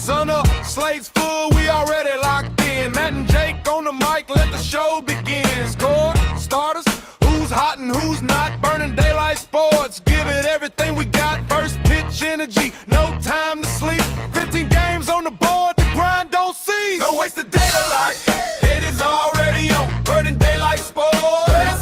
Sun up, slates full, we already locked in. Matt and Jake on the mic, let the show begin. Score, starters, who's hot and who's not. Burning daylight sports, give it everything we got. First pitch energy, no time to sleep. 15 games on the board, the grind don't cease. No wasted data like it is already on. Burning daylight sports,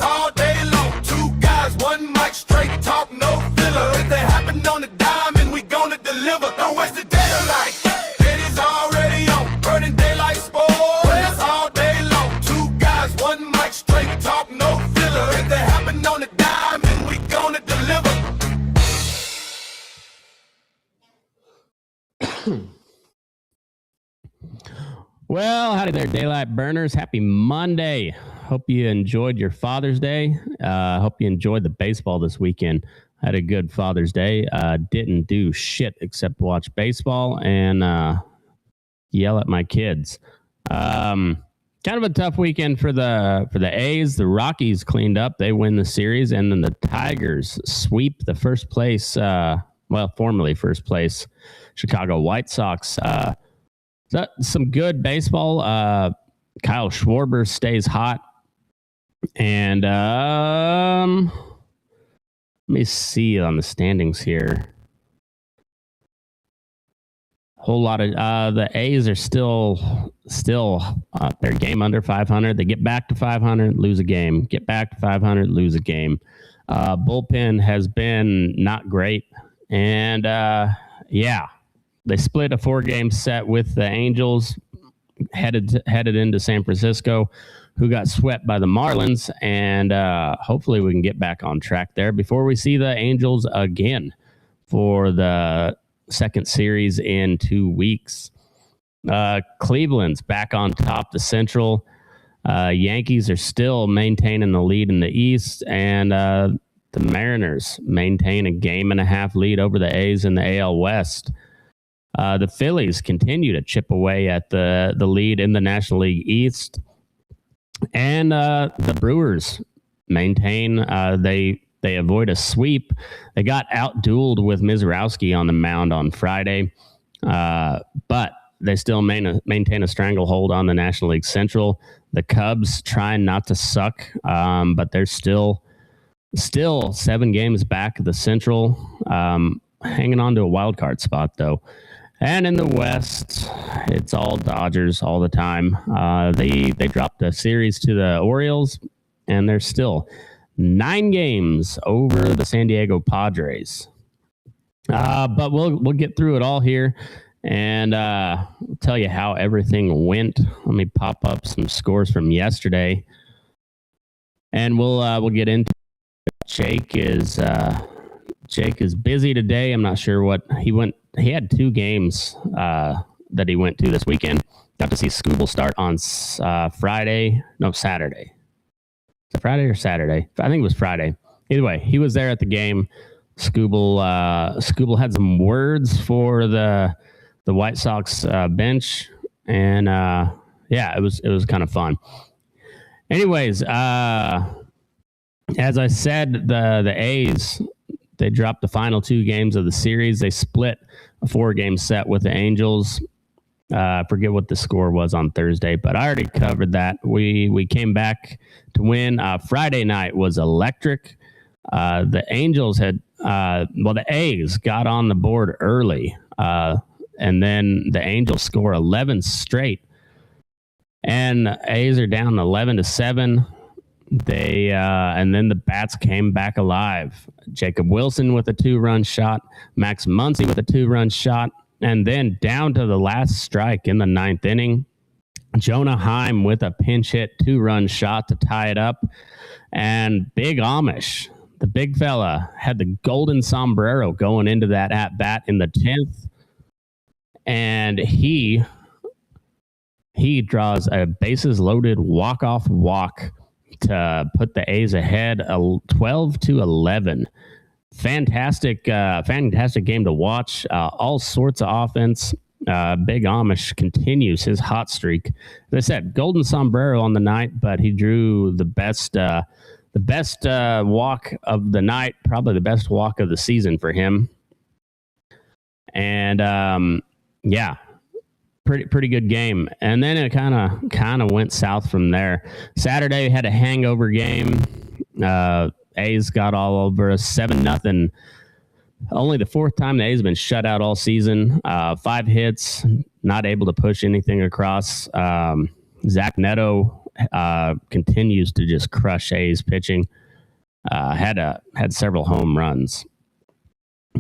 all day long. Two guys, one mic, straight talk, no filler. If they happen on the diamond, we gonna deliver. No wasted data like it is already on. Burning daylight sports, all day long. Two guys, one mic, straight talk, no filler. If they happen on the diamond, we gonna deliver. Well, howdy there, Daylight Burners. Happy Monday. Hope you enjoyed your Father's Day. Hope you enjoyed the baseball this weekend. Had a good Father's Day. Didn't do shit except watch baseball and yell at my kids. Kind of a tough weekend for the A's. The Rockies cleaned up. They win the series, and then the Tigers sweep the first place, formerly first place, Chicago White Sox. Some good baseball. Kyle Schwarber stays hot. And let me see on the standings here. Whole lot of the A's are still their game under 500. They get back to 500, lose a game. Get back to 500, lose a game. Bullpen has been not great. And they split a 4-game set with the Angels, headed into San Francisco, who got swept by the Marlins, and hopefully we can get back on track there before we see the Angels again for the second series in 2 weeks. Cleveland's back on top the Central. Yankees are still maintaining the lead in the East, and the Mariners maintain a 1.5-game lead over the A's in the AL West. The Phillies continue to chip away at the lead in the National League East. And the Brewers maintain, they avoid a sweep. They got outdueled with Mizrowski on the mound on Friday, but they still maintain a stranglehold on the National League Central. The Cubs trying not to suck, but they're still 7 games back of the Central, hanging on to a wild card spot, though. And in the West, it's all Dodgers all the time. They dropped a series to the Orioles, and they're still 9 games over the San Diego Padres. But we'll get through it all here, and tell you how everything went. Let me pop up some scores from yesterday, and we'll get into it. Jake is busy today. I'm not sure what he went. He had 2 games that he went to this weekend. Got to see Skubal start on Saturday. Is it Friday or Saturday? I think it was Friday. Either way, he was there at the game. Skubal had some words for the White Sox bench, and it was kind of fun. Anyways, as I said, the A's, they dropped the final 2 games of the series. They split a 4-game set with the Angels. I forget what the score was on Thursday, but I already covered that. We came back to win. Friday night was electric. The Angels the A's got on the board early, and then the Angels score 11 straight. And A's are down 11-7. And then the bats came back alive. Jacob Wilson with a 2-run shot, Max Muncy with a 2-run shot, and then down to the last strike in the 9th inning, Jonah Heim with a pinch hit 2-run shot to tie it up. And Big Amish, the big fella, had the golden sombrero going into that at-bat in the 10th. And he draws a bases-loaded walk-off walk to put the A's ahead 12-11. Fantastic game to watch. All sorts of offense. Big Amish continues his hot streak. As I said, golden sombrero on the night, but he drew the best walk of the night, probably the best walk of the season for him. And pretty good game. And then it kind of went south from there. Saturday had a hangover game. A's got all over us 7-0. Only the fourth time the A's been shut out all season. 5 hits, not able to push anything across. Zach Neto continues to just crush A's pitching. Had several home runs.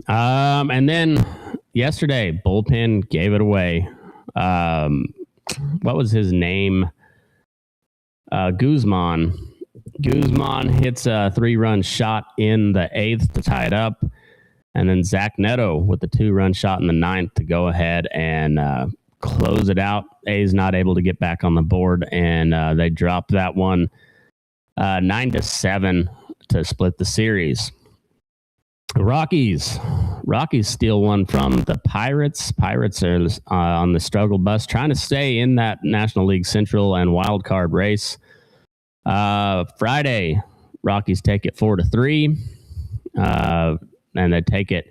And then yesterday, bullpen gave it away. What was his name? Guzman. Guzman hits a 3-run shot in the 8th to tie it up. And then Zach Neto with the 2-run shot in the 9th to go ahead and close it out. A's not able to get back on the board, and they dropped that one 9-7 to split the series. Rockies steal one from the Pirates. Pirates are on the struggle bus, trying to stay in that National League Central and wild card race. Friday, Rockies take it 4-3, and they take it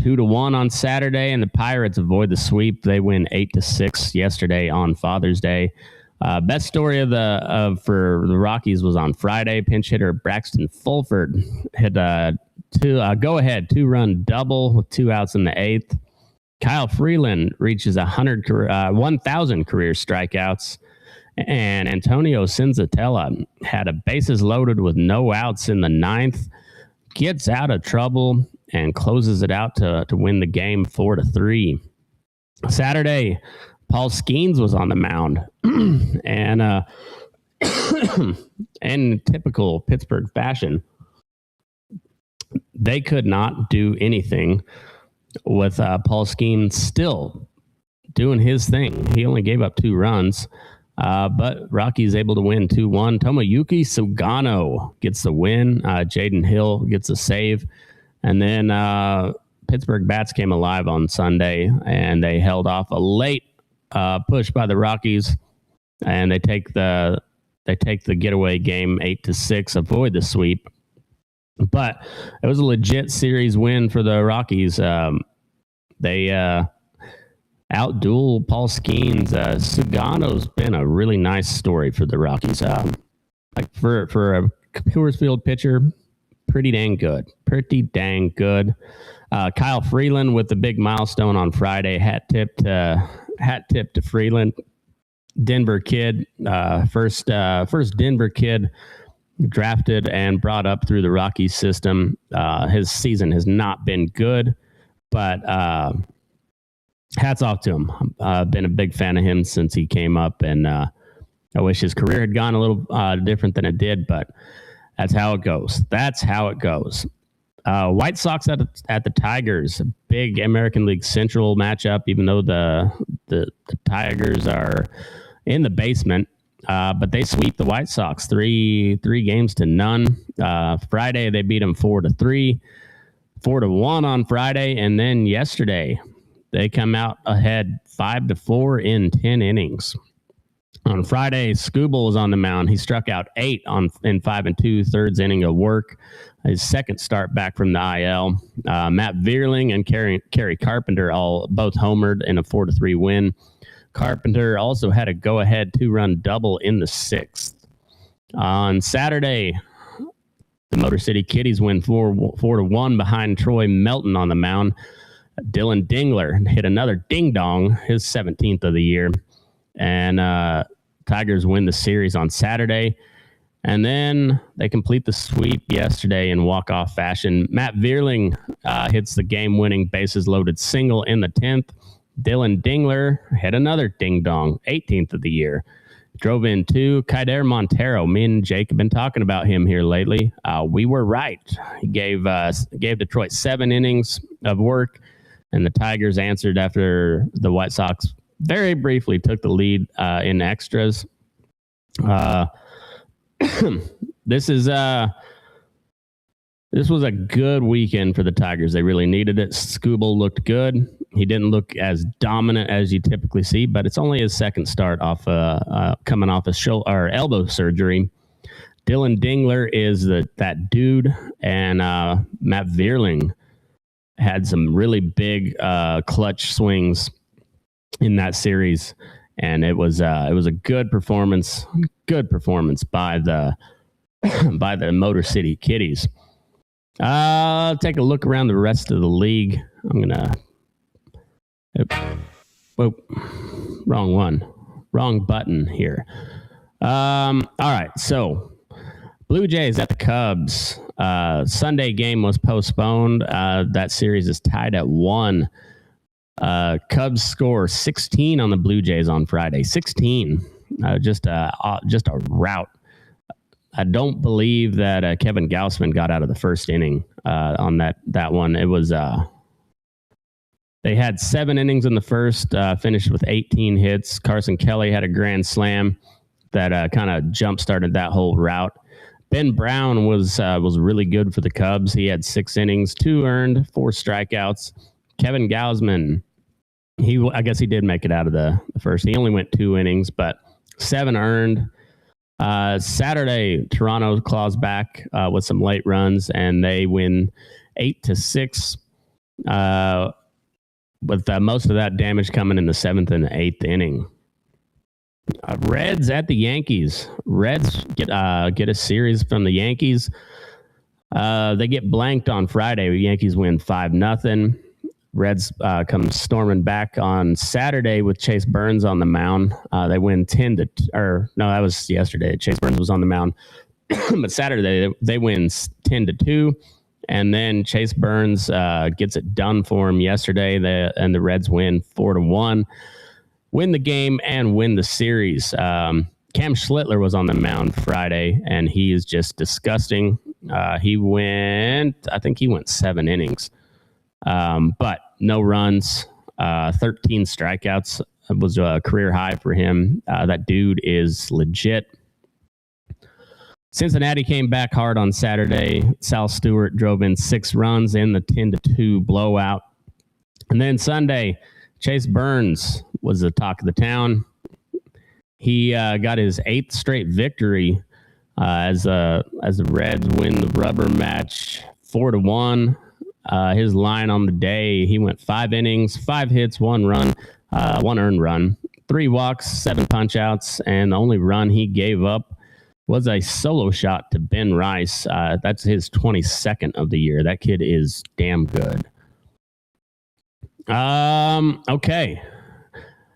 2-1 on Saturday. And the Pirates avoid the sweep. They win 8-6 yesterday on Father's Day. Best story for the Rockies was on Friday. Pinch hitter Braxton Fulford hit a go-ahead 2-run double with 2 outs in the 8th. Kyle Freeland reaches 1,000 career strikeouts. And Antonio Senzatella had a bases loaded with no outs in the 9th. Gets out of trouble and closes it out to win the game 4-3. Saturday, Paul Skenes was on the mound. And in typical Pittsburgh fashion, they could not do anything with Paul Skenes still doing his thing. He only gave up 2 runs, but Rockies able to win 2-1. Tomoyuki Sugano gets the win. Jaden Hill gets a save. And then Pittsburgh bats came alive on Sunday, and they held off a late push by the Rockies, and they take the getaway game 8-6, avoid the sweep. But it was a legit series win for the Rockies. They outduel Paul Skenes. Sugano's been a really nice story for the Rockies. Like for a Coors Field pitcher, pretty dang good. Kyle Freeland with the big milestone on Friday. Hat tip to Freeland. Denver kid, first Denver kid drafted and brought up through the Rockies system. His season has not been good, but hats off to him. I've been a big fan of him since he came up, and I wish his career had gone a little different than it did, but that's how it goes. White Sox at the Tigers, big American League Central matchup, even though the Tigers are in the basement. But they sweep the White Sox 3-0. Friday, they beat them 4-3, 4-1 on Friday. And then yesterday, they come out ahead 5-4 in 10 innings. On Friday, Skubal was on the mound. He struck out 8 in 5 2/3 inning of work. His second start back from the IL. Matt Vierling and Kerry Carpenter both homered in a 4-3 win. Carpenter also had a go-ahead 2-run double in the 6th. On Saturday, the Motor City Kitties win 4-1 behind Troy Melton on the mound. Dylan Dingler hit another ding-dong, his 17th of the year. And Tigers win the series on Saturday. And then they complete the sweep yesterday in walk-off fashion. Matt Vierling hits the game-winning bases-loaded single in the 10th. Dylan Dingler hit another ding-dong, 18th of the year. Drove in 2. Kaider Montero, me and Jake have been talking about him here lately. We were right. He gave Detroit 7 innings of work, and the Tigers answered after the White Sox very briefly took the lead in extras. This was a good weekend for the Tigers. They really needed it. Skubal looked good. He didn't look as dominant as you typically see, but it's only his second start off coming off his elbow surgery. Dylan Dingler is that dude, and Matt Vierling had some really big clutch swings in that series, and it was a good performance by the by the Motor City Kitties. Take a look around the rest of the league. I'm gonna. Wrong button here. All right, so Blue Jays at the Cubs. Sunday game was postponed. That series is tied at 1. Cubs score 16 on the Blue Jays on Friday. 16. Just a rout. I don't believe that Kevin Gausman got out of the first inning on that one. It was they had 7 innings in the first, finished with 18 hits. Carson Kelly had a grand slam that kind of jump-started that whole rout. Ben Brown was really good for the Cubs. He had 6 innings, 2 earned, 4 strikeouts. Kevin Gausman, I guess he did make it out of the first. He only went 2 innings, but 7 earned. Saturday, Toronto claws back with some late runs, and they win 8-6. With most of that damage coming in the 7th and 8th inning. Reds at the Yankees. Reds get a series from the Yankees. They get blanked on Friday. The Yankees win 5-0. Reds come storming back on Saturday with Chase Burns on the mound. They win that was yesterday. Chase Burns was on the mound. But Saturday they win 10-2. And then Chase Burns gets it done for him yesterday. And the Reds win 4-1, win the game and win the series. Cam Schlittler was on the mound Friday, and he is just disgusting. He went 7 innings, but no runs, 13 strikeouts. It was a career high for him. That dude is legit. Cincinnati came back hard on Saturday. Sal Stewart drove in 6 runs in the 10-2 blowout. And then Sunday, Chase Burns was the talk of the town. He got his 8th straight victory as the Reds win the rubber match 4-1. His line on the day, he went 5 innings, 5 hits, 1 run, 1 earned run, 3 walks, 7 punch outs, and the only run he gave up was a solo shot to Ben Rice. That's his 22nd of the year. That kid is damn good. Okay.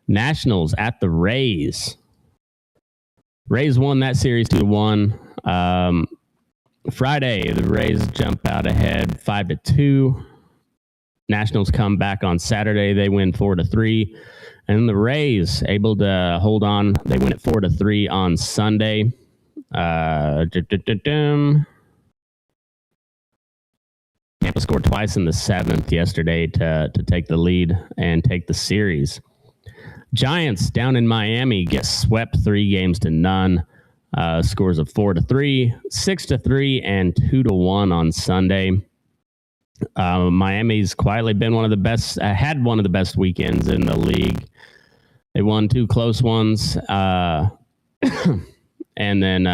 Nationals at the Rays. Rays won that series 2-1. Friday, the Rays jump out ahead 5-2. Nationals come back on Saturday. They win 4-3. And the Rays able to hold on. They win it 4-3 on Sunday. Tampa scored twice in the 7th yesterday to take the lead and take the series. Giants down in Miami get swept 3-0. Scores of 4-3, 6-3, and 2-1 on Sunday. Miami's quietly been one of the best, had one of the best weekends in the league. They won 2 close ones. And then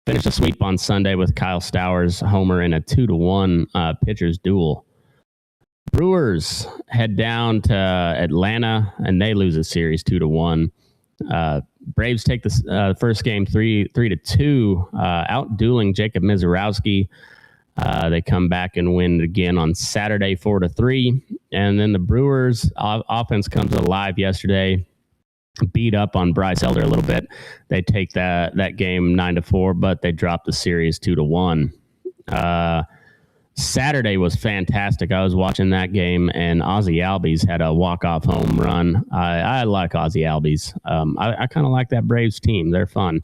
finished a sweep on Sunday with Kyle Stowers' homer in a 2-1 pitchers duel. Brewers head down to Atlanta, and they lose a series 2-1. Braves take the first game 3-2, outdueling Jacob Mizorowski. They come back and win again on Saturday 4-3. And then the Brewers offense comes alive yesterday. Beat up on Bryce Elder a little bit. They take that game 9-4, but they drop the series 2-1. Saturday was fantastic. I was watching that game, and Ozzie Albies had a walk-off home run. I like Ozzie Albies. I kind of like that Braves team. They're fun.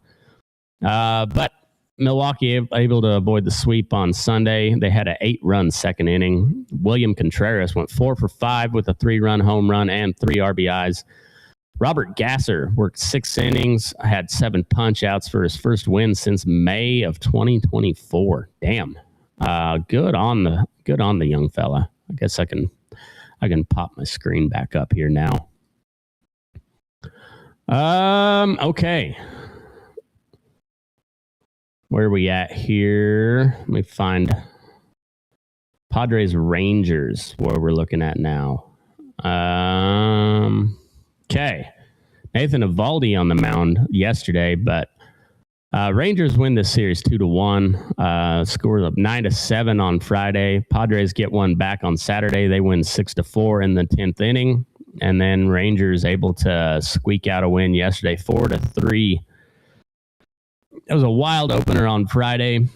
But Milwaukee able to avoid the sweep on Sunday. They had an 8-run second inning. William Contreras went 4 for 5 with a 3-run home run and 3 RBIs. Robert Gasser worked 6 innings, had 7 punch outs for his first win since May of 2024. Damn. Good on the young fella. I guess I can pop my screen back up here now. Okay. Where are we at here? Let me find Padres Rangers, where we're looking at now. Okay. Nathan Eovaldi on the mound yesterday, but Rangers win this series 2-1. Scores up 9-7 on Friday. Padres get one back on Saturday. They win 6-4 in the 10th inning. And then Rangers able to squeak out a win yesterday, 4-3. It was a wild opener on Friday.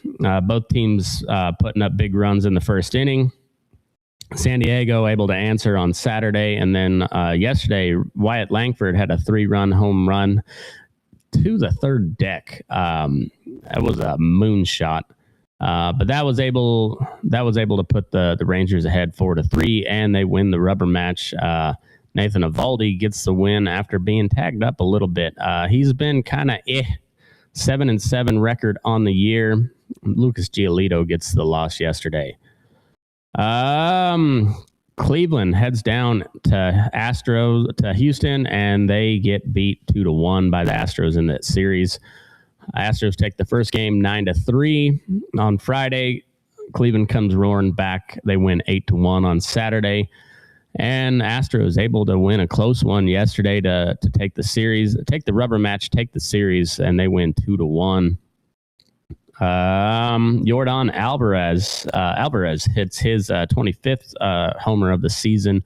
Both teams putting up big runs in the first inning. San Diego able to answer on Saturday. And then yesterday, Wyatt Langford had a 3-run home run to the third deck. That was a moonshot. But that was able to put the Rangers ahead 4-3, and they win the rubber match. Nathan Eovaldi gets the win after being tagged up a little bit. He's been kind of 7-7 record on the year. Lucas Giolito gets the loss yesterday. Cleveland heads down to Houston, and they get beat 2-1 by the Astros in that series. Astros take the first game 9-3 on Friday. Cleveland comes roaring back. They win 8-1 on Saturday. And Astros able to win a close one yesterday to take the series, take the rubber match, take the series, and they win 2-1. Yordan Alvarez hits his 25th homer of the season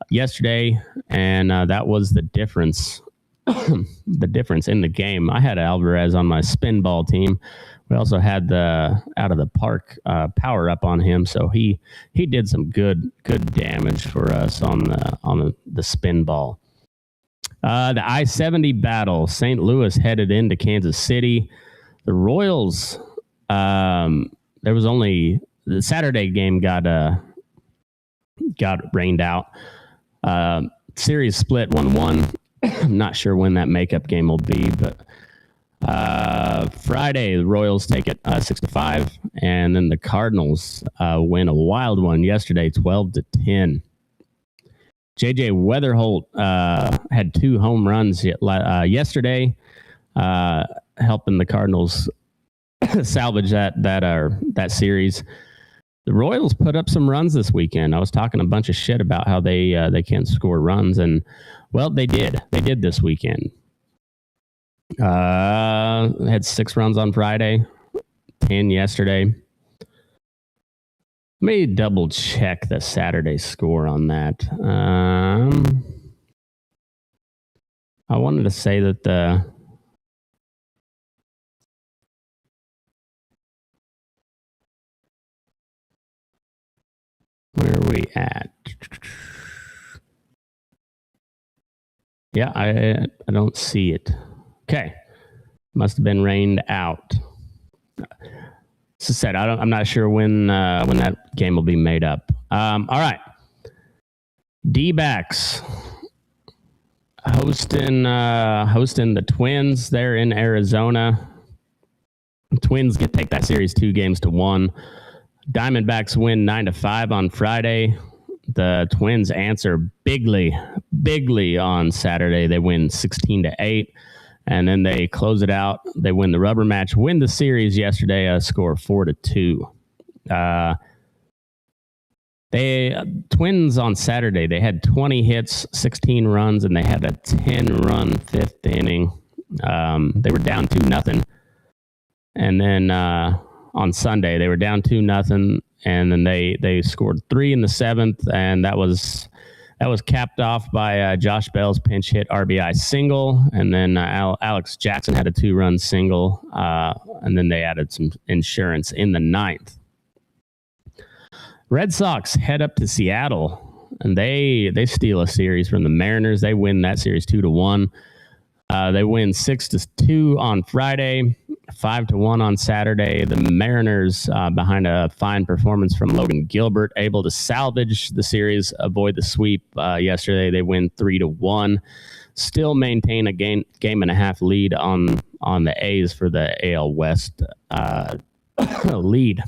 yesterday, and that was the difference. The difference in the game. I had Alvarez on my spin ball team. We also had the out of the park power up on him, so he did some good damage for us on the spin ball. The I-70 battle. St. Louis headed into Kansas City. The Royals. There was only the Saturday game got rained out. Series split 1-1. I'm not sure when that makeup game will be, but Friday the Royals take it 6-5, and then the Cardinals win a wild one yesterday, 12-10. JJ Weatherholt had 2 home runs yesterday, helping the Cardinals salvage that series. The Royals put up some runs this weekend. I was talking a bunch of shit about how they can't score runs, and well, they did. They did this weekend. Had 6 runs on Friday, 10 yesterday. Let me double check the Saturday score on that. I wanted to say that where are we at? Yeah, I don't see it. Okay, must have been rained out. As I said, I'm not sure when that game will be made up. All right, D-backs hosting the Twins there in Arizona. The Twins take that series 2-1. Diamondbacks win 9-5 on Friday. The Twins answer bigly on Saturday. They win 16-8, and then they close it out. They win the rubber match, win the series yesterday, a score 4-2. Twins on Saturday, they had 20 hits, 16 runs, and they had a 10-run 5th inning. They were down 2-0. And then on Sunday, they were down 2-0. And then they scored 3 in the 7th, and that was capped off by Josh Bell's pinch hit RBI single, and then Alex Jackson had a 2-run single, and then they added some insurance in the 9th. Red Sox head up to Seattle, and they steal a series from the Mariners. They win that series 2-1. They win 6-2 on Friday, 5-1 on Saturday. The Mariners, behind a fine performance from Logan Gilbert, able to salvage the series, avoid the sweep yesterday. They win 3-1, still maintain a game and a half lead on the A's for the AL West lead.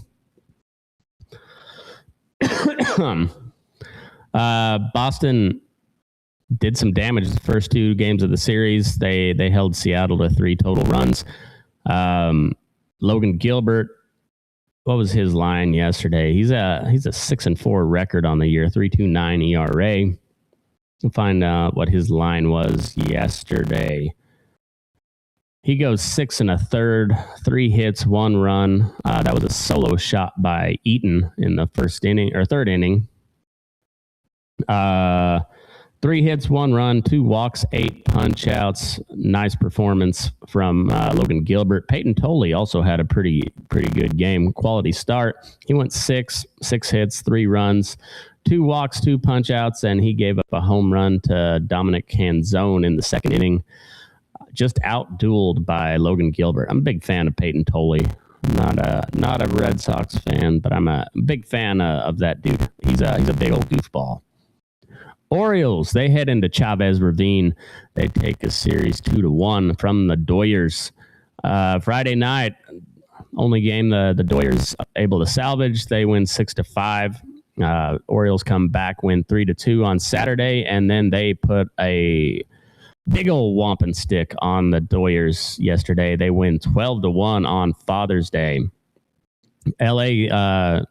Boston did some damage the first 2 games of the series. They held Seattle to 3 total runs. Logan Gilbert, what was his line yesterday? He's a 6-4 record on the year, 3.29 ERA. find what his line was yesterday. He goes 6 1/3, 3 hits, 1 run. That was a solo shot by Eaton in the third inning. 3 hits, 1 run, 2 walks, 8 punch outs. Nice performance from Logan Gilbert. Peyton Tolley also had a pretty good game. Quality start. He went 6 hits, 3 runs, 2 walks, 2 punch outs, and he gave up a home run to Dominic Canzone in the second inning. Just out-dueled by Logan Gilbert. I'm a big fan of Peyton Tolley. I'm not a Red Sox fan, but I'm a big fan of that dude. He's a big old goofball. Orioles, they head into Chavez Ravine. They take a series 2-1 from the Doyers. Friday night, only game the Doyers able to salvage. They win 6-5. Orioles come back, win 3-2 on Saturday, and then they put a big old whomping stick on the Doyers yesterday. They win 12-1 on Father's Day. LA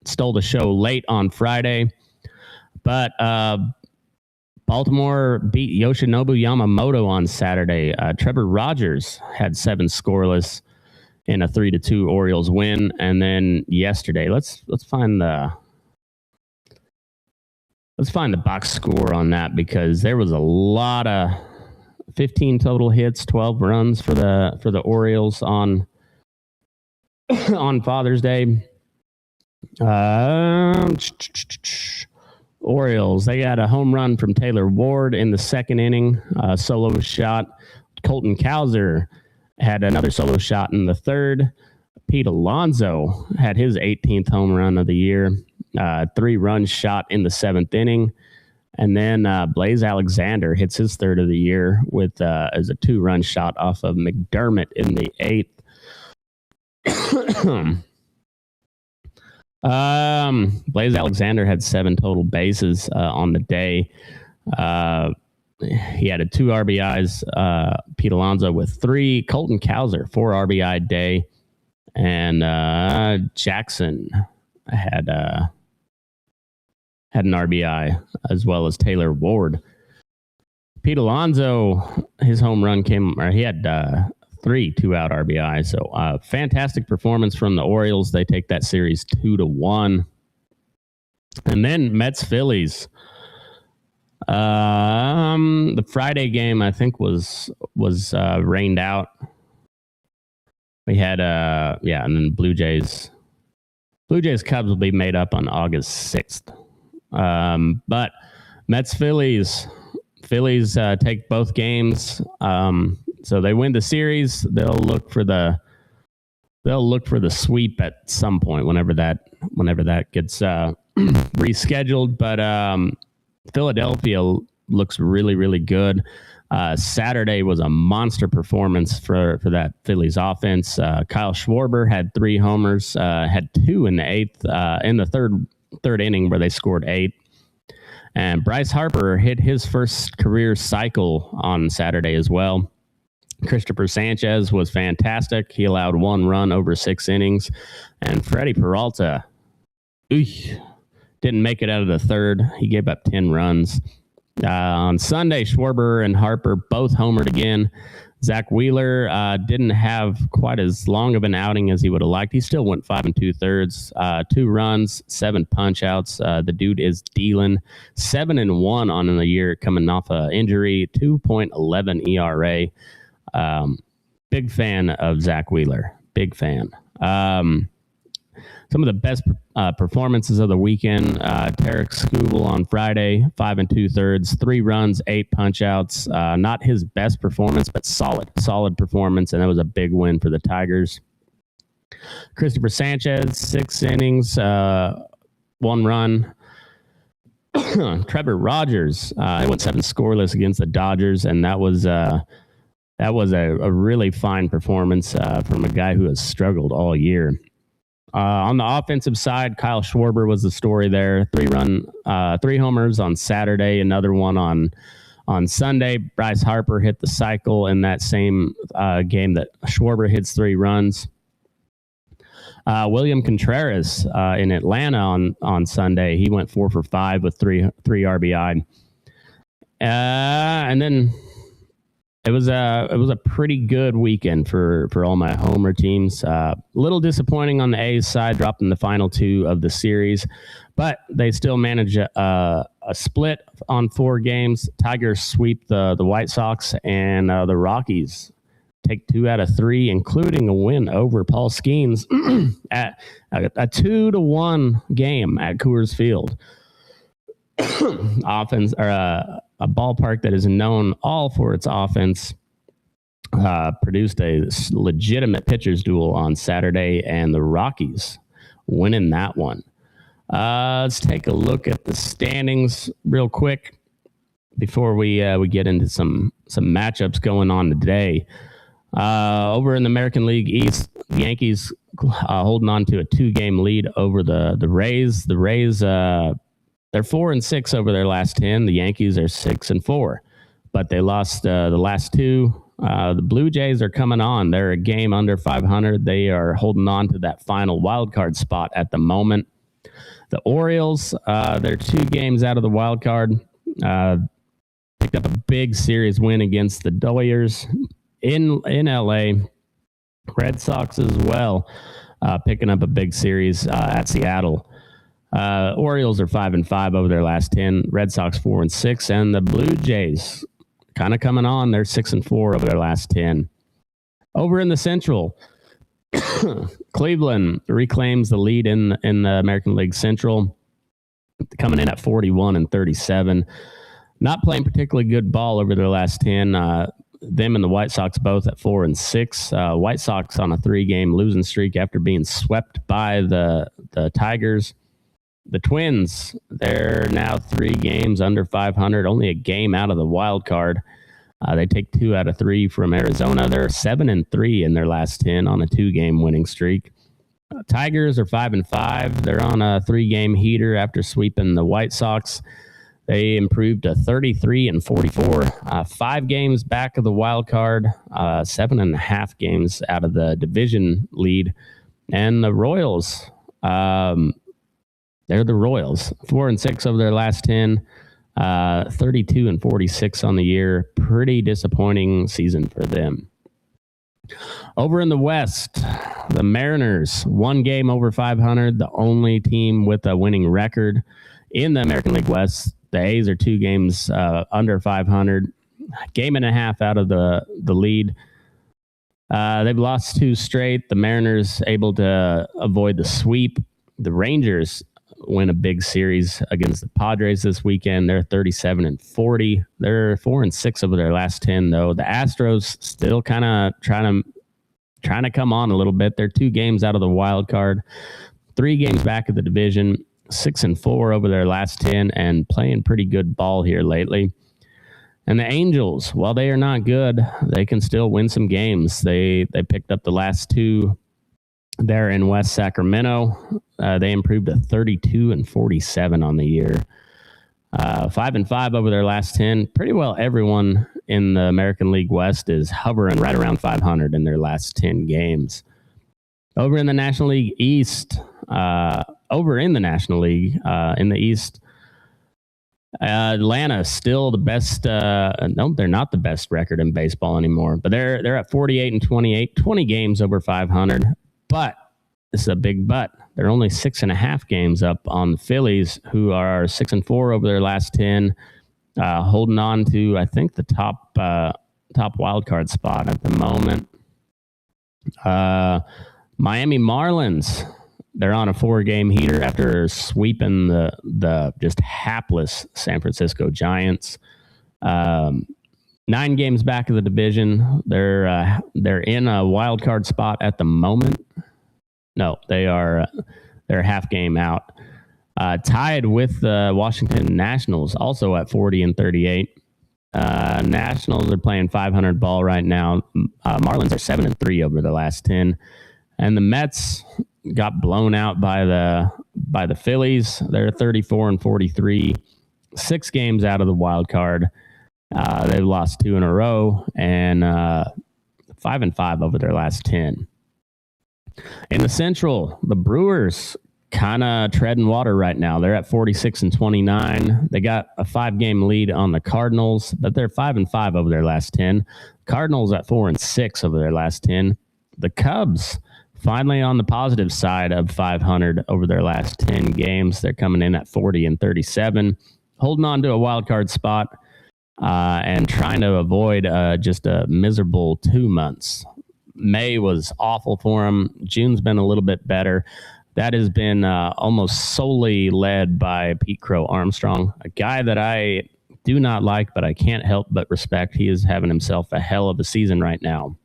stole the show late on Friday, but Baltimore beat Yoshinobu Yamamoto on Saturday. Trevor Rogers had 7 scoreless in a 3-2 Orioles win. And then yesterday, let's find the box score on that, because there was a lot of 15 total hits, 12 runs for the Orioles on Father's Day. Orioles, they got a home run from Taylor Ward in the second inning, solo shot. Colton Cowser had another solo shot in the third. Pete Alonso had his 18th home run of the year, 3-run shot in the 7th inning. And then Blaze Alexander hits his third of the year with as a 2-run shot off of McDermott in the 8th. Blaze Alexander had 7 total bases on the day. He had 2 RBIs. Pete Alonso with 3. Colton Cowser 4 RBI day, and Jackson had an RBI, as well as Taylor Ward. Pete Alonso, his home run he had 3 2-out RBI. So fantastic performance from the Orioles. They take that series 2-1. And then Mets Phillies. The Friday game, I think, was rained out. We had and then Blue Jays Cubs will be made up on August 6th. But Mets Phillies take both games. So they win the series. They'll look for the sweep at some point whenever that gets rescheduled. But Philadelphia looks really, really good. Saturday was a monster performance for that Phillies offense. Kyle Schwarber had 3 homers, had 2 in the 8th, in the third inning where they scored 8. And Bryce Harper hit his first career cycle on Saturday as well. Christopher Sanchez was fantastic. He allowed 1 run over 6 innings. And Freddie Peralta didn't make it out of the third. He gave up 10 runs. On Sunday, Schwarber and Harper both homered again. Zack Wheeler didn't have quite as long of an outing as he would have liked. He still went 5 2/3, 2 runs, 7 punch outs. The dude is dealing 7-1 on the year, coming off an injury, 2.11 ERA. Big fan of Zack Wheeler. Big fan. Some of the best performances of the weekend. Tarik Skubal on Friday, 5 2/3, 3 runs, 8 punch outs. Not his best performance, but solid performance, and that was a big win for the Tigers. Christopher Sanchez, 6 innings, 1 run. Trevor Rogers, went 7 scoreless against the Dodgers, and that was a really fine performance from a guy who has struggled all year. On the offensive side, Kyle Schwarber was the story there. 3 homers on Saturday, another one on Sunday. Bryce Harper hit the cycle in that same game that Schwarber hits 3 runs. William Contreras in Atlanta on Sunday, he went 4 for 5 with 3 RBI. And then it was a pretty good weekend for all my homer teams. A little disappointing on the A's side, dropping the final 2 of the series, but they still managed a split on 4 games. Tigers sweep the White Sox, and the Rockies take 2 out of 3, including a win over Paul Skenes at a 2-1 game at Coors Field. Offense, or a ballpark that is known all for its offense, produced a legitimate pitcher's duel on Saturday, and the Rockies winning that one. Let's take a look at the standings real quick before we get into some matchups going on today. Over in the American League East, the Yankees holding on to a 2-game lead over the Rays. The Rays, they're 4-6 over their last 10. The Yankees are 6-4, but they lost the last 2. The Blue Jays are coming on. They're a game under 500. They are holding on to that final wild card spot at the moment. The Orioles, they're 2 games out of the wild card. Picked up a big series win against the Dodgers in LA. Red Sox as well, picking up a big series at Seattle. Orioles are 5-5 over their last 10. Red Sox 4-6, and the Blue Jays kind of coming on. They're 6-4 over their last 10. Over in the Central, Cleveland reclaims the lead in the American League Central, coming in at 41-37. Not playing particularly good ball over their last 10. Them and the White Sox both at 4-6. White Sox on a 3-game losing streak after being swept by the Tigers. The Twins, they're now 3 games under 500, only a game out of the wild card. They take 2 out of 3 from Arizona. They're 7-3 in their last 10 on a 2-game winning streak. Tigers are 5-5. They're on a 3-game heater after sweeping the White Sox. They improved to 33-44. 5 games back of the wild card, 7.5 games out of the division lead. And the Royals, they're the Royals, 4-6 over their last 10, 32-46 on the year. Pretty disappointing season for them. Over in the West, the Mariners, 1 game over 500, the only team with a winning record in the American League West. The A's are 2 games under 500, game and a half out of the lead. They've lost 2 straight. The Mariners able to avoid the sweep. The Rangers win a big series against the Padres this weekend. They're 37-40. They're 4-6 over their last 10, though. The Astros still kind of trying to come on a little bit. They're 2 games out of the wild card, 3 games back of the division, 6-4 over their last 10, and playing pretty good ball here lately. And the Angels, while they are not good, they can still win some games. They picked up the last 2 there in West Sacramento. They improved to 32-47 on the year. 5-5 over their last 10. Pretty well everyone in the American League West is hovering right around 500 in their last 10 games. Over in the National League East, in the East, Atlanta still the best. No, they're not the best record in baseball anymore, but they're at 48-28, 20 games over 500. But this is a big but. They're only 6.5 games up on the Phillies, who are 6-4 over their last 10, holding on to, I think, the top wild card spot at the moment. Miami Marlins, they're on a 4-game heater after sweeping the just hapless San Francisco Giants. 9 games back of the division. They're in a wild card spot at the moment. No, they're half game out. Tied with the Washington Nationals, also at 40-38. Nationals are playing 500 ball right now. Marlins are 7-3 over the last 10. And the Mets got blown out by the Phillies. They're 34-43, 6 games out of the wild card. They've lost 2 in a row and 5-5 over their last 10. In the Central, the Brewers kind of treading water right now. They're at 46-29. They got a 5-game lead on the Cardinals, but they're 5-5 over their last 10. Cardinals at 4-6 over their last 10. The Cubs finally on the positive side of 500 over their last 10 games. They're coming in at 40-37, holding on to a wild card spot and trying to avoid just a miserable 2 months. May was awful for them. June's been a little bit better. That has been almost solely led by Pete Crow Armstrong, a guy that I do not like, but I can't help but respect. He is having himself a hell of a season right now.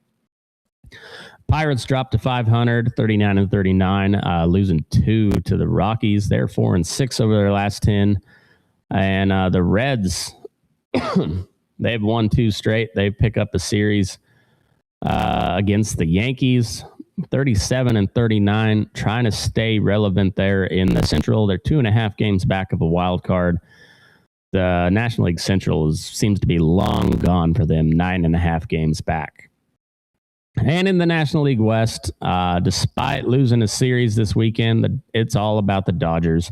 Pirates dropped to 500, 39-39, losing 2 to the Rockies. They're 4-6 over their last 10. And the Reds, they've won 2 straight. They pick up a series against the Yankees, 37-39, trying to stay relevant there in the Central. They're 2.5 games back of a wild card. The National League Central seems to be long gone for them, 9.5 games back. And in the National League West, despite losing a series this weekend, it's all about the Dodgers.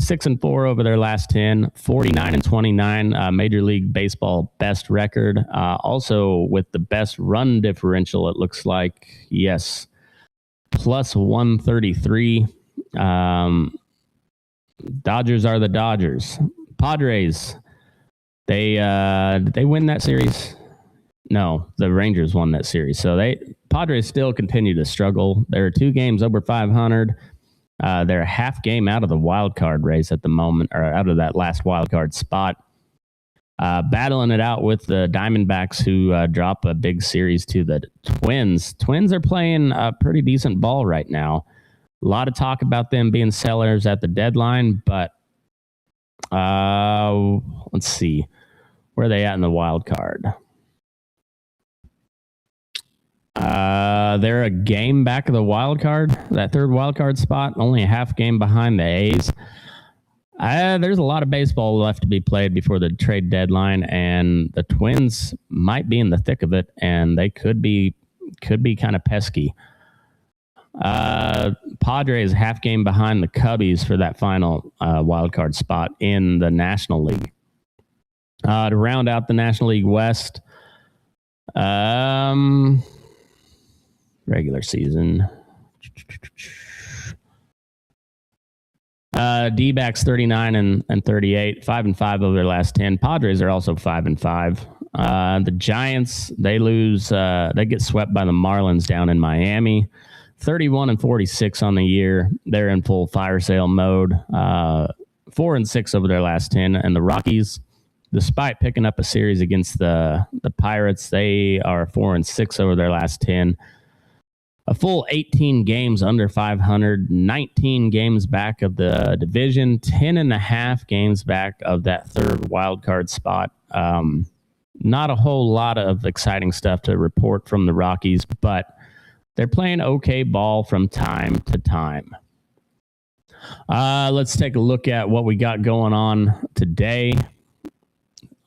6-4 over their last 10, 49-29, Major League Baseball best record. Also with the best run differential, it looks like. Yes, plus 133. Dodgers are the Dodgers. Padres, did they win that series? No, the Rangers won that series. So Padres still continue to struggle. They're 2 games over 500. They're a half game out of the wild card race at the moment, or out of that last wild card spot. Battling it out with the Diamondbacks, who drop a big series to the Twins. Twins are playing a pretty decent ball right now. A lot of talk about them being sellers at the deadline, but let's see. Where are they at in the wild card? They're a game back of the wild card, that third wild card spot, only a half game behind the A's. There's a lot of baseball left to be played before the trade deadline, and the Twins might be in the thick of it, and they could be kind of pesky. Padres half game behind the Cubbies for that final wild card spot in the National League. To round out the National League West, regular season. D-backs 39-38, 5-5 over their last 10. Padres are also 5-5. The Giants, they lose. They get swept by the Marlins down in Miami, 31-46 on the year. They're in full fire sale mode. 4-6 over their last 10. And the Rockies, despite picking up a series against the Pirates, they are 4-6 over their last 10. A full 18 games under 500, 19 games back of the division, 10.5 games back of that third wild card spot. Not a whole lot of exciting stuff to report from the Rockies, but they're playing okay ball from time to time. Let's take a look at what we got going on today.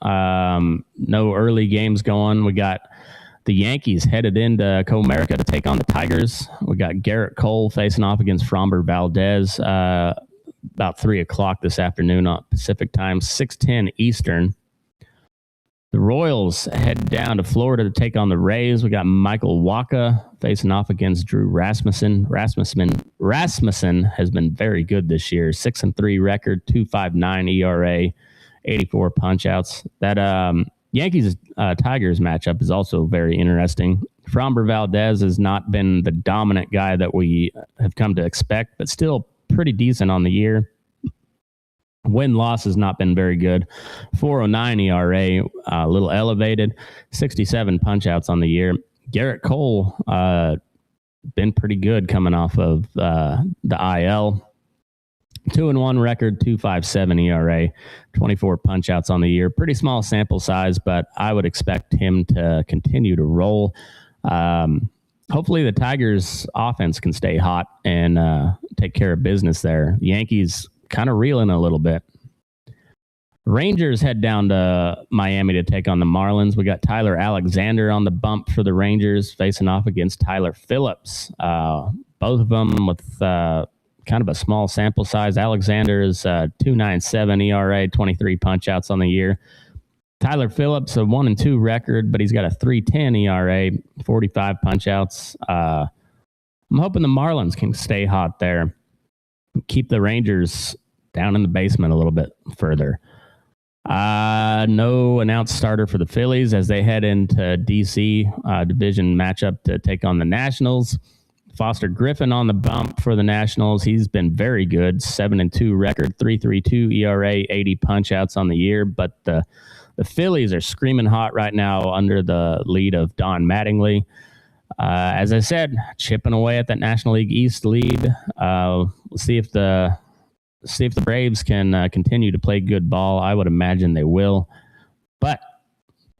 No early games going. We got the Yankees headed into Comerica to take on the Tigers. We got Garrett Cole facing off against Framber Valdez about 3 o'clock this afternoon on Pacific time, 6:10 Eastern. The Royals head down to Florida to take on the Rays. We got Michael Wacha facing off against Drew Rasmussen. Rasmussen has been very good this year. 6-3 record, 2.59 ERA, 84 punch-outs. That Yankees Tigers matchup is also very interesting. Framber Valdez has not been the dominant guy that we have come to expect, but still pretty decent on the year. Win-loss has not been very good. 4.09 ERA, a little elevated. 67 punch-outs on the year. Garrett Cole been pretty good coming off of the IL. 2-1 record, 2.57 ERA, 24 punch-outs on the year. Pretty small sample size, but I would expect him to continue to roll. Hopefully the Tigers' offense can stay hot and take care of business there. Yankees kind of reeling a little bit. Rangers head down to Miami to take on the Marlins. We got Tyler Alexander on the bump for the Rangers, facing off against Tyler Phillips. Both of them with kind of a small sample size. Alexander is 2.97 ERA, 23 punch outs on the year. Tyler Phillips, a 1-2 record, but he's got a 3.10 ERA, 45 punch outs. I'm hoping the Marlins can stay hot there, keep the Rangers down in the basement a little bit further. No announced starter for the Phillies as they head into D.C. Division matchup to take on the Nationals. Foster Griffin on the bump for the Nationals. He's been very good, 7-2 record, 3.32 ERA, 80 punch outs on the year. But the Phillies are screaming hot right now under the lead of Don Mattingly. As I said, chipping away at that National League East lead. We'll see if the Braves can continue to play good ball. I would imagine they will. But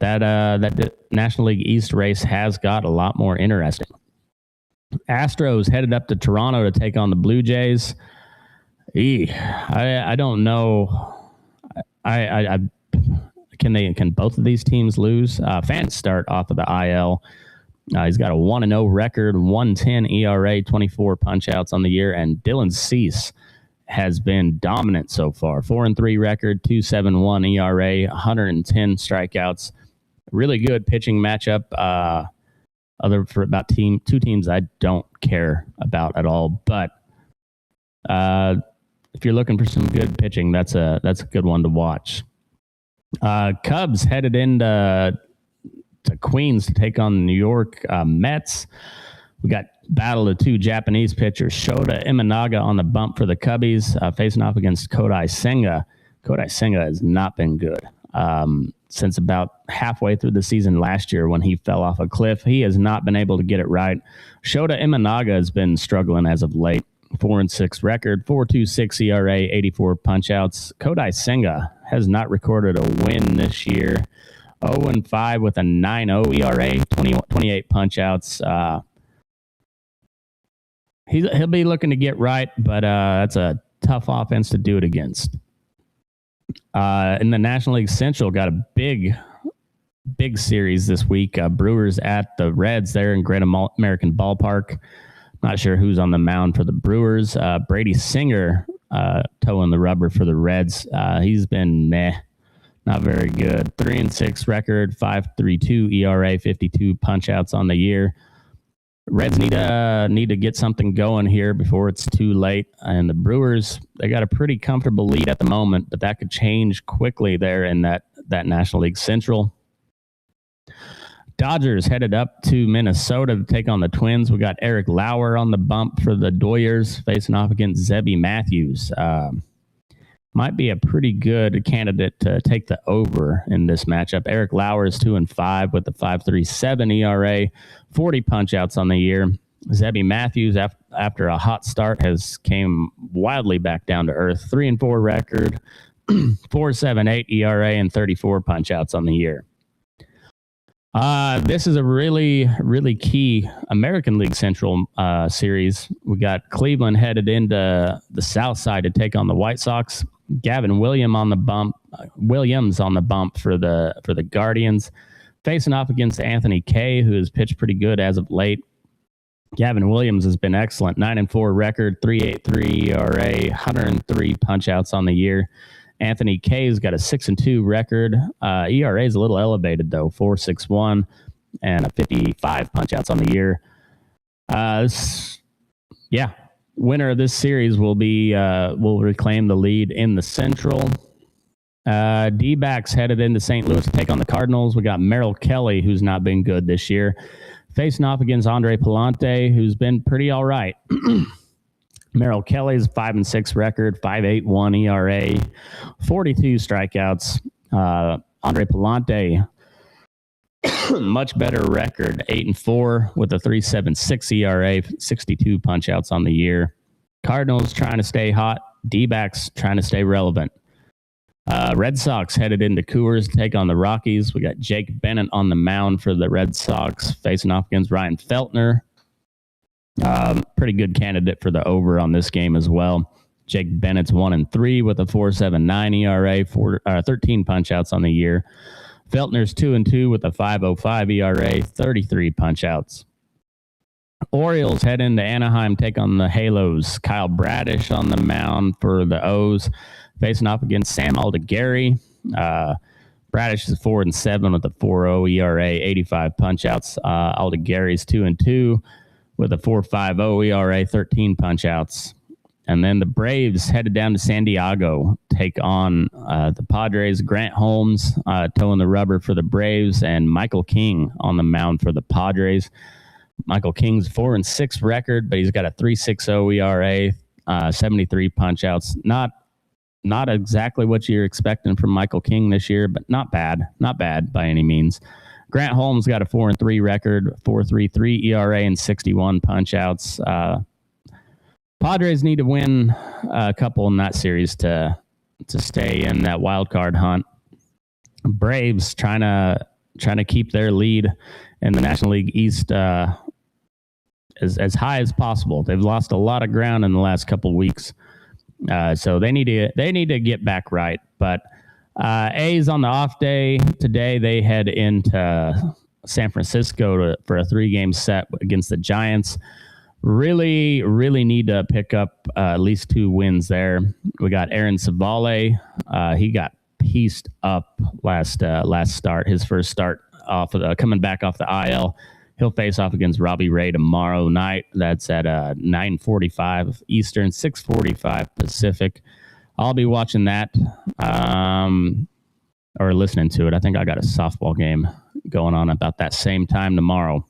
that National League East race has got a lot more interesting. Astros headed up to Toronto to take on the Blue Jays. I don't know. Can both of these teams lose? Fans start off of the IL. He's got a 1-0 record, 1.10 ERA, 24 punch outs on the year, and Dylan Cease has been dominant so far. 4-3 record, 2.71 ERA, 110 strikeouts. Really good pitching matchup. Other for about two teams I don't care about at all. But if you're looking for some good pitching, that's a good one to watch. Cubs headed into Queens to take on the New York Mets. We got battle of two Japanese pitchers. Shota Imanaga on the bump for the Cubbies, facing off against Kodai Senga. Kodai Senga has not been good since about halfway through the season last year when he fell off a cliff. He has not been able to get it right. Shota Imanaga has been struggling as of late. 4-6 record, 4.26 ERA, 84 punch outs. Kodai Senga has not recorded a win this year. 0-5 with a 9.0 ERA, 28 punch outs. He'll be looking to get right, but that's a tough offense to do it against. In the National League Central, got a big series this week. Brewers at the Reds there in Great American Ballpark. Not sure who's on the mound for the Brewers. Brady Singer towing the rubber for the Reds. He's been not very good. 3-6 record, 5.32 ERA, 52 punch outs on the year. Reds need to get something going here before it's too late. And the Brewers, they got a pretty comfortable lead at the moment, but that could change quickly there in that National League Central. Dodgers headed up to Minnesota to take on the Twins. We got Eric Lauer on the bump for the Doyers, facing off against Zebby Matthews. Might be a pretty good candidate to take the over in this matchup. Eric Lauer is 2-5 with a 5.37 ERA, 40 punch outs on the year. Zebby Matthews, after a hot start, has came wildly back down to earth. 3-4 record, 4.78 ERA, and 34 punch outs on the year. This is a really, really key American League Central series. We got Cleveland headed into the south side to take on the White Sox. Gavin Williams on the bump for the Guardians, facing off against Anthony Kay, who has pitched pretty good as of late. Gavin Williams has been excellent. 9-4 record, 3.83 ERA, 103 punch outs on the year. Anthony Kay's got a 6-2 record. ERA is a little elevated though, 4.61 and a 55 punch outs on the year. Winner of this series will reclaim the lead in the Central. D-backs headed into St. Louis to take on the Cardinals. We got Merrill Kelly, who's not been good this year, facing off against Andre Palante, who's been pretty all right. Merrill Kelly's 5-6 record, 5.81 ERA, 42 strikeouts. Andre Palante, much better record, 8-4 with a 3.76 ERA, 62 punch outs on the year. Cardinals trying to stay hot. D-backs trying to stay relevant. Red Sox headed into Coors to take on the Rockies. We got Jake Bennett on the mound for the Red Sox, facing off against Ryan Feltner. Pretty good candidate for the over on this game as well. Jake Bennett's 1-3 with a 4.79 ERA, 13 punch outs on the year. Feltner's 2-2 with a 5.05 ERA, 33 punch outs. Orioles head into Anaheim, take on the Halos. Kyle Bradish on the mound for the O's, facing off against Sam Aldegari. Bradish is 4-7 with a 4.0 ERA, 85 punchouts. Aldegari's 2-2 with a 4.50 ERA, 13 punchouts. And then the Braves headed down to San Diego, take on the Padres. Grant Holmes towing the rubber for the Braves, and Michael King on the mound for the Padres. Michael King's 4-6 record, but he's got a 3.60 ERA, 73 punchouts. Not exactly what you're expecting from Michael King this year, but not bad by any means. Grant Holmes got a 4-3 record, 4.33 ERA, and 61 punchouts. Padres need to win a couple in that series to stay in that wild card hunt. Braves trying to keep their lead in the National League East as high as possible. They've lost a lot of ground in the last couple weeks, so they need to get back right. But A's on the off day today. They head into San Francisco for a 3-game set against the Giants. Really need to pick up at least 2 wins there. We got Aaron Savale. He got pieced up last start. His first start off of coming back off the IL. He'll face off against Robbie Ray tomorrow night. That's at 9:45 Eastern, 6:45 Pacific. I'll be watching that or listening to it. I think I got a softball game going on about that same time tomorrow.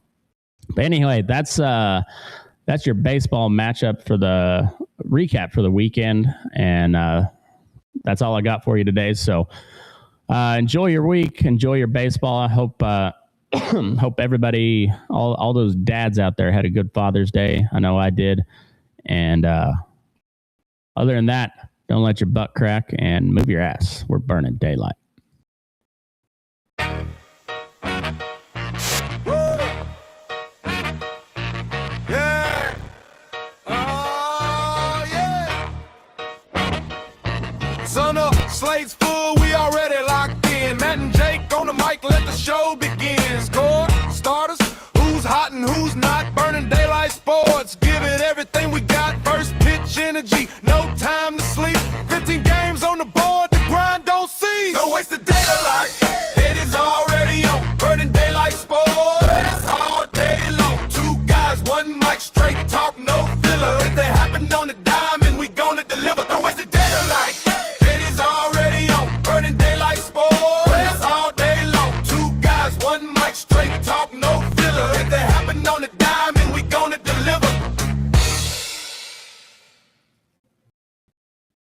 But anyway, that's your baseball matchup for the recap for the weekend, and that's all I got for you today. So enjoy your week, enjoy your baseball. I hope hope everybody, all those dads out there, had a good Father's Day. I know I did. And other than that, don't let your butt crack and move your ass. We're burning daylight. Slates full.